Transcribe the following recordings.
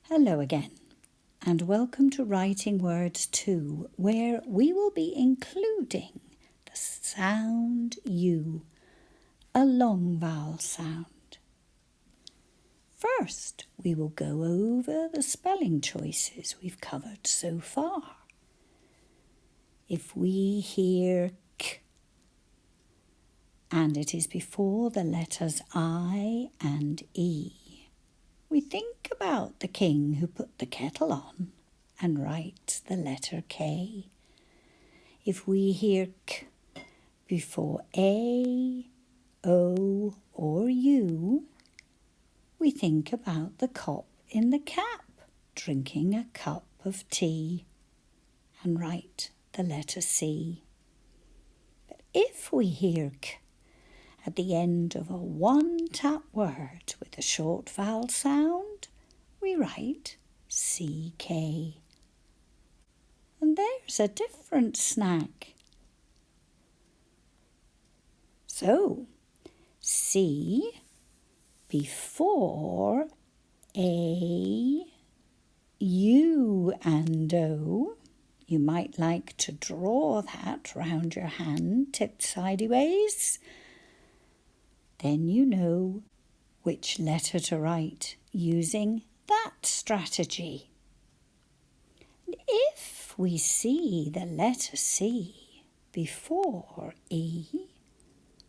Hello again, and welcome to Writing Words 2, where we will be including the sound U, a long vowel sound. First, we will go over the spelling choices we've covered so far. If we hear K, and it is before the letters I and E, we think about the king who put the kettle on and write the letter K. If we hear K before A, O or U, we think about the cop in the cap drinking a cup of tea and write the letter C. But if we hear K at the end of a one-tap word with a short vowel sound, we write CK. And there's a different snack. So, C before A, U and O. You might like to draw that round your hand, tipped sideways. Then you know which letter to write using that strategy. And if we see the letter C before E,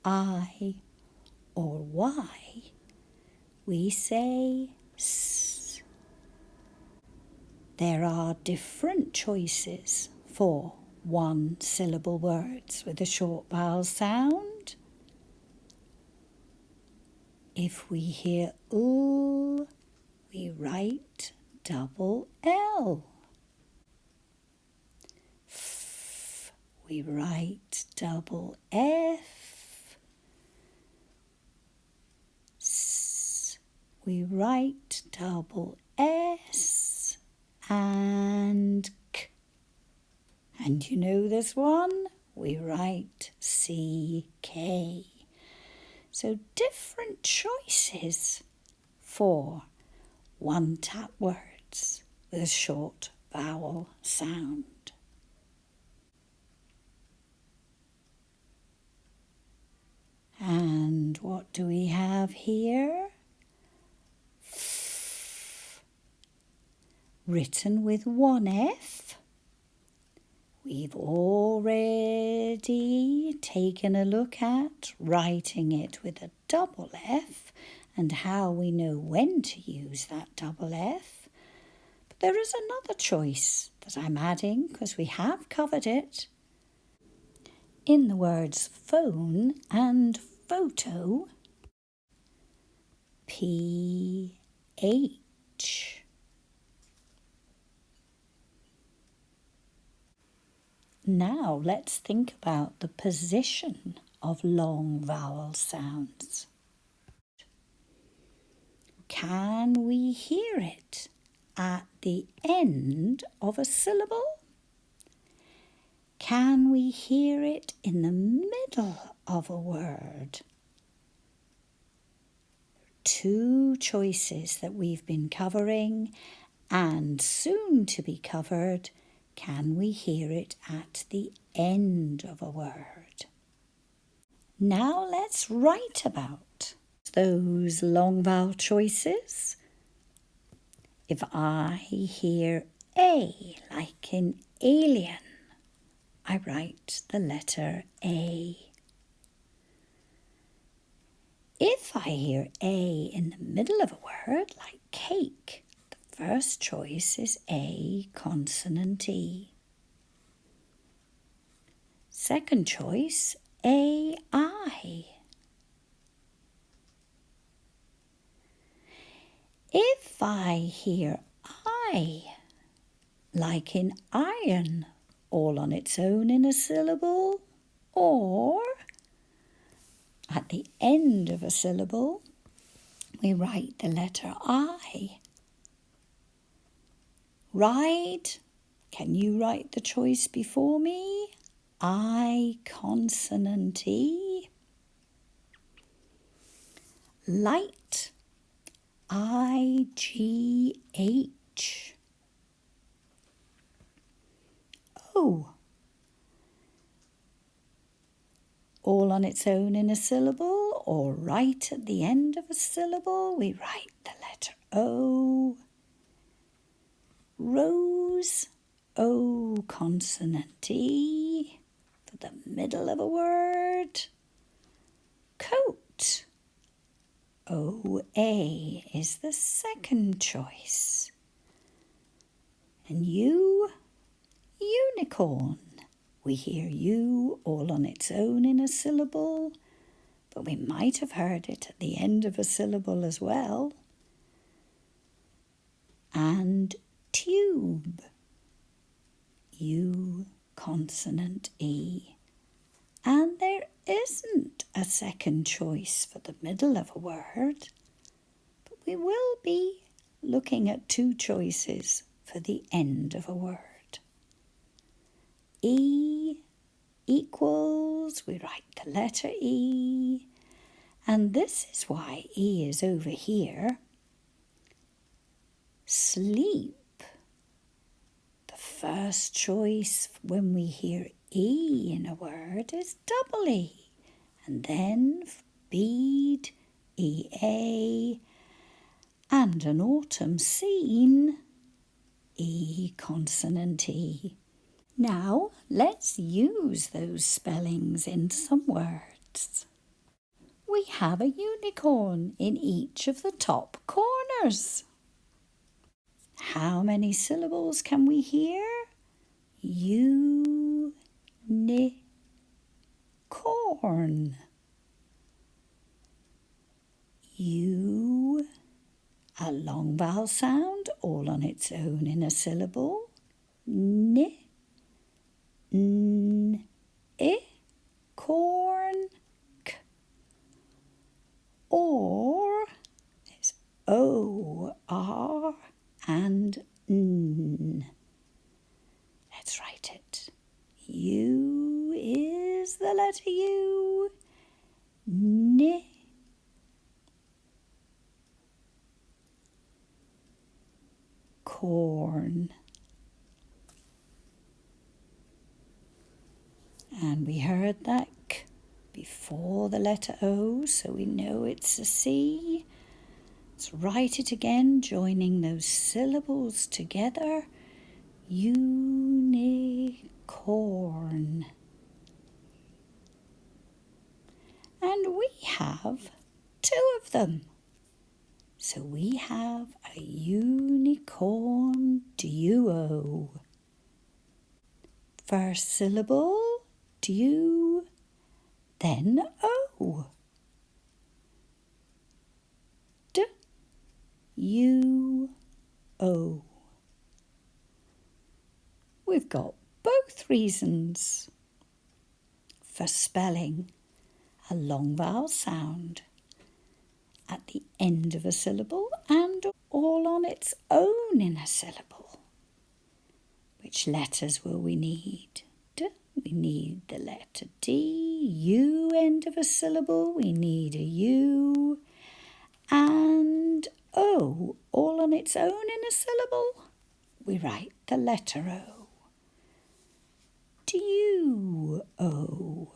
I or Y, we say S. There are different choices for one-syllable words with a short vowel sound. If we hear L, we write double L. F, we write double F. S, we write double S. And K. And you know this one? We write CK. So different choices for one-tap words with a short vowel sound. And what do we have here? F, written with one F. We've already taken a look at writing it with a double F and how we know when to use that double F. But there is another choice that I'm adding because we have covered it. In the words phone and photo, PH. Now let's think about the position of long vowel sounds. Can we hear it at the end of a syllable? Can we hear it in the middle of a word? Two choices that we've been covering and soon to be covered. Can we hear it at the end of a word? Now let's write about those long vowel choices. If I hear A, like in alien, I write the letter A. If I hear A in the middle of a word, like cake, first choice is A consonant E. Second choice, AI. If I hear I, like in iron, all on its own in a syllable, or at the end of a syllable, we write the letter I. Ride, can you write the choice before me? I consonant E. Light, IGH. all on its own in a syllable or right at the end of a syllable, we write the letter O. Rose, O consonant E for the middle of a word. Coat, O-A is the second choice. And U, unicorn. We hear U all on its own in a syllable, but we might have heard it at the end of a syllable as well. And tube, U consonant E. And there isn't a second choice for the middle of a word, but we will be looking at two choices for the end of a word. E equals, we write the letter E, and this is why E is over here. Sleep. The first choice when we hear E in a word is double E, and then bead, EA, and an autumn scene, E consonant E. Now let's use those spellings in some words. We have a unicorn in each of the top corners. How many syllables can we hear? Corn. U, a long vowel sound, all on its own in a syllable. Corn. K. Or it's O, R, and N. Let's write it. U is the letter U. Corn. And we heard that K before the letter O, so we know it's a C. Let's write it again, joining those syllables together. Unicorn. And we have two of them. So we have a unicorn duo. First syllable, du, then O. D-U-O. We've got both reasons for spelling a long vowel sound at the end of a syllable and all on its own in a syllable. Which letters will we need? We need the letter D. U, end of a syllable, we need a U. And O, all on its own in a syllable, we write the letter O. Duo.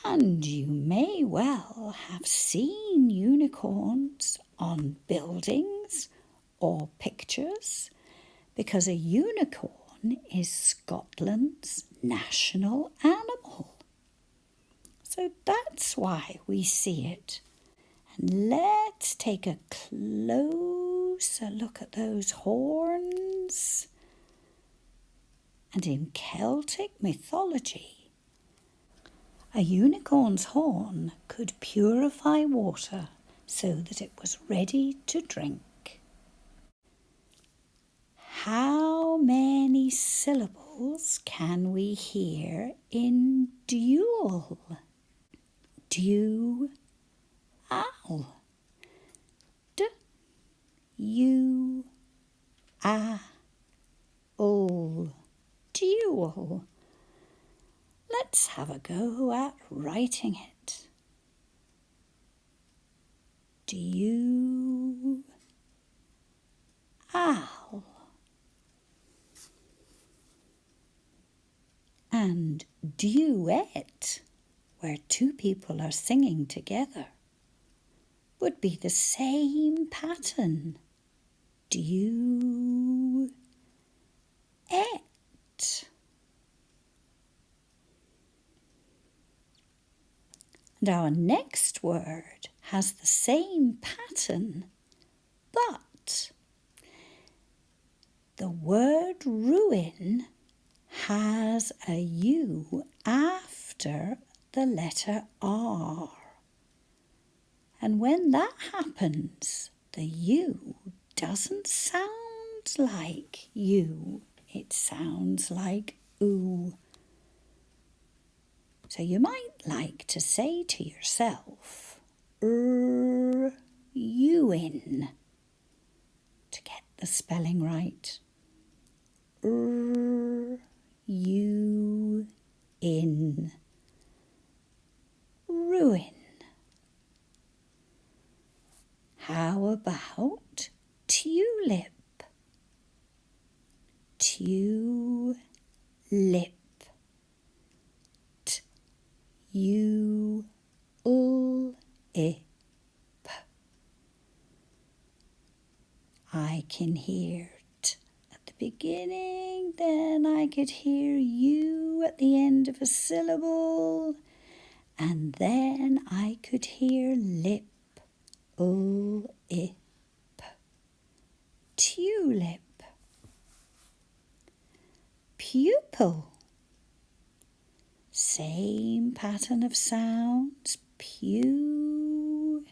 And you may well have seen unicorns on buildings or pictures, because a unicorn is Scotland's national animal. So that's why we see it. And let's take a closer look at those horns. And in Celtic mythology, a unicorn's horn could purify water so that it was ready to drink. How many syllables can we hear in dual? Du-al. D-U-A-L. Dual. Let's have a go at writing it. Du-al. And duet, where two people are singing together, would be the same pattern. Duet. And our next word has the same pattern, but the word ruin has a U after the letter R. And when that happens, the U doesn't sound like U, it sounds like oo. So you might like to say to yourself, you-in, to get the spelling right. You-in. Ruin. How about tulip? Tulip. T-U-L-I-P. I can hear T at the beginning, then I could hear U at the end of a syllable, and then I could hear lip. L-I-P. Tulip. Pupil. Same pattern of sounds. Pill.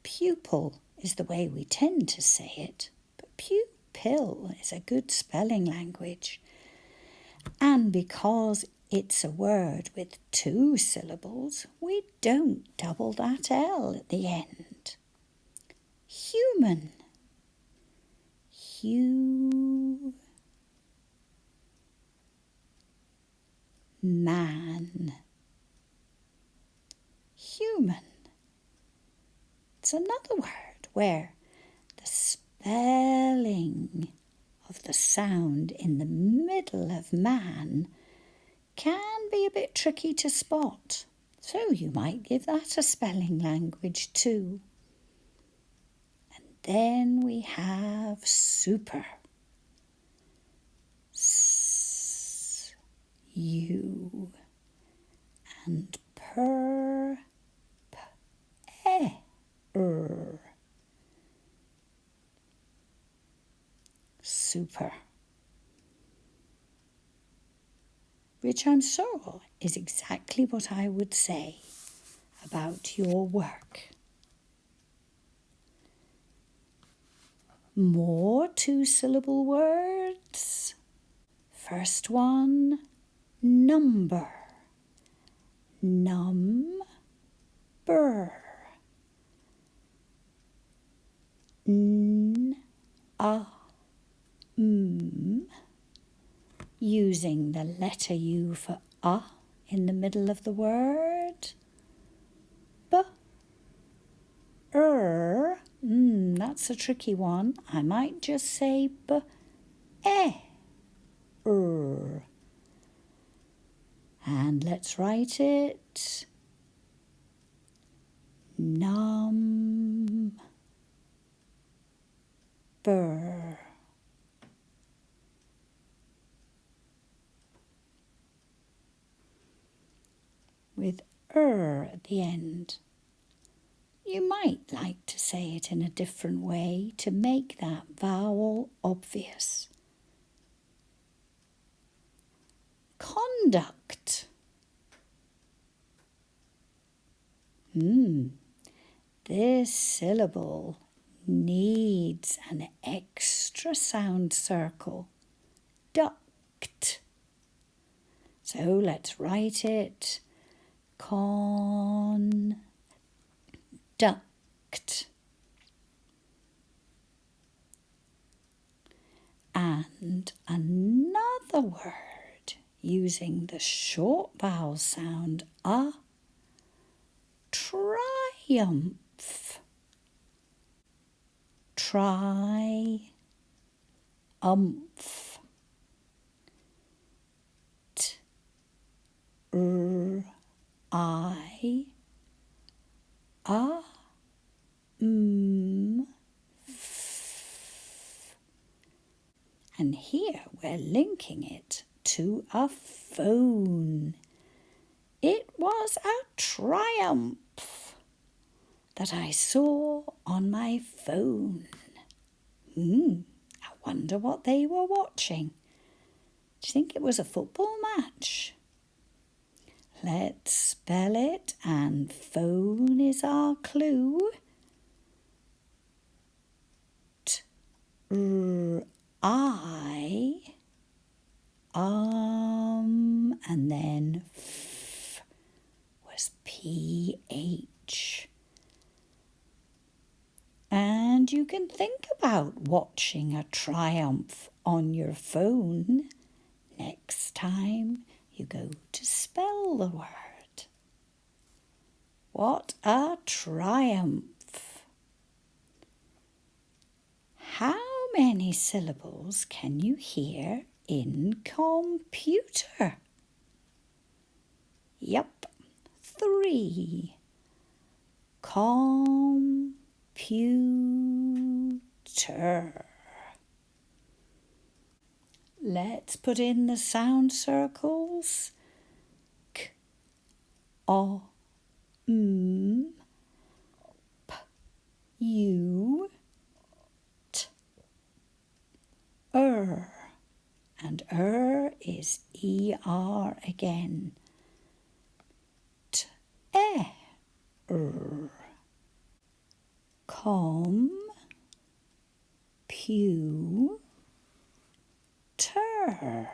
Pupil is the way we tend to say it, but pupil is a good spelling language. And because it's a word with two syllables, we don't double that L at the end. Human. Man. Human. It's another word where the spelling of the sound in the middle of man can be a bit tricky to spot. So you might give that a spelling language too. And then we have super. S-U. And per. P-E-R. Super. Which I'm sure is exactly what I would say about your work. More two-syllable words. First one, number. Number. N-A-M. Using the letter U for in the middle of the word. That's a tricky one. I might just say B-E-R. And let's write it. Number. With at the end. You might like to say it in a different way to make that vowel obvious. Conduct. This syllable needs an extra sound circle. Duct. So let's write it. Conduct. And another word using the short vowel sound triumph. Triumph. I, A, M, F. And here we're linking it to a phone. It was a triumph that I saw on my phone. I wonder what they were watching. Do you think it was a football match? Let's spell it, and phone is our clue. I, and then F was PH. And you can think about watching a triumph on your phone next time you go to spell the word. What a triumph! How many syllables can you hear in computer? Yep, 3. Computer. Let's put in the sound circles. K, O, M, P, U, T, and is ER again. T, E, Com, pew, ter.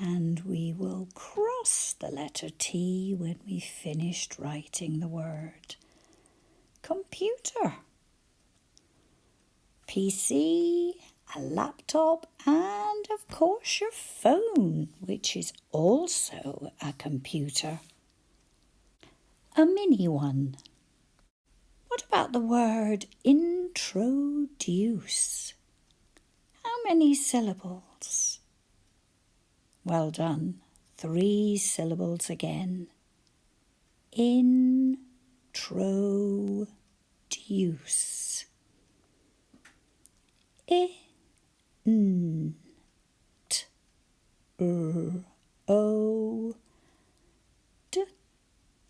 And we will cross the letter T when we've finished writing the word. Computer. PC, a laptop, and of course your phone, which is also a computer. A mini one. What about the word introduce? How many syllables? Well done. 3 syllables again. Introduce. In, t, o, d,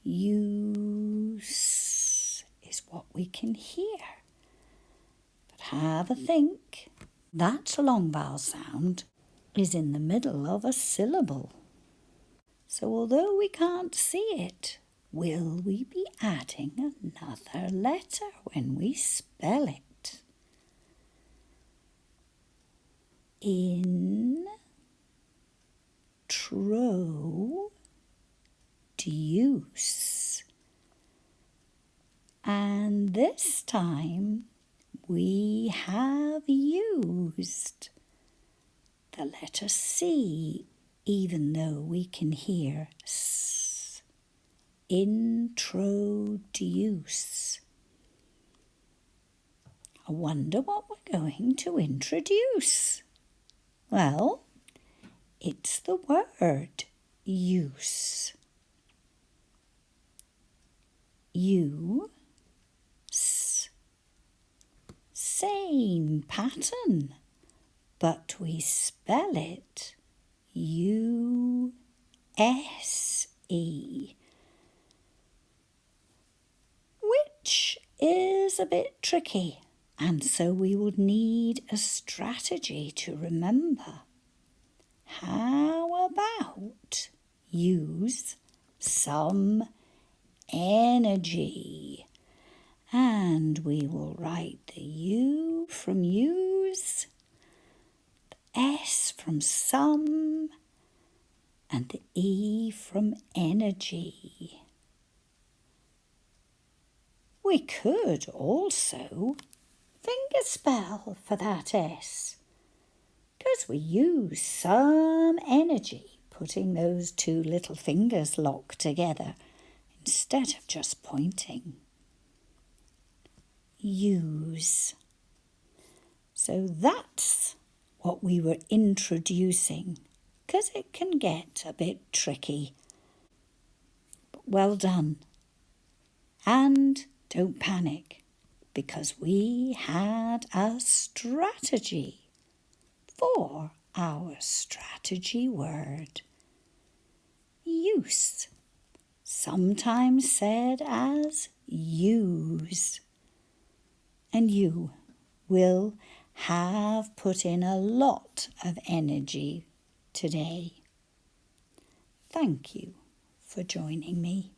use is what we can hear. But have a think. That long vowel sound is in the middle of a syllable. So although we can't see it, will we be adding another letter when we spell it? Introduce. And this time we have used the letter C, even though we can hear S. Introduce. I wonder what we're going to introduce. Well, it's the word use. Use. Same pattern, but we spell it U-S-E, which is a bit tricky, and so we would need a strategy to remember. How about use some energy? And we will write the U from use, the S from some, and the E from energy. We could also fingerspell for that S, because we use some energy putting those 2 little fingers locked together instead of just pointing. Use. So that's what we were introducing 'cause it can get a bit tricky. But well done. And don't panic, because we had a strategy for our strategy word. Use, sometimes said as use. And you will have put in a lot of energy today. Thank you for joining me.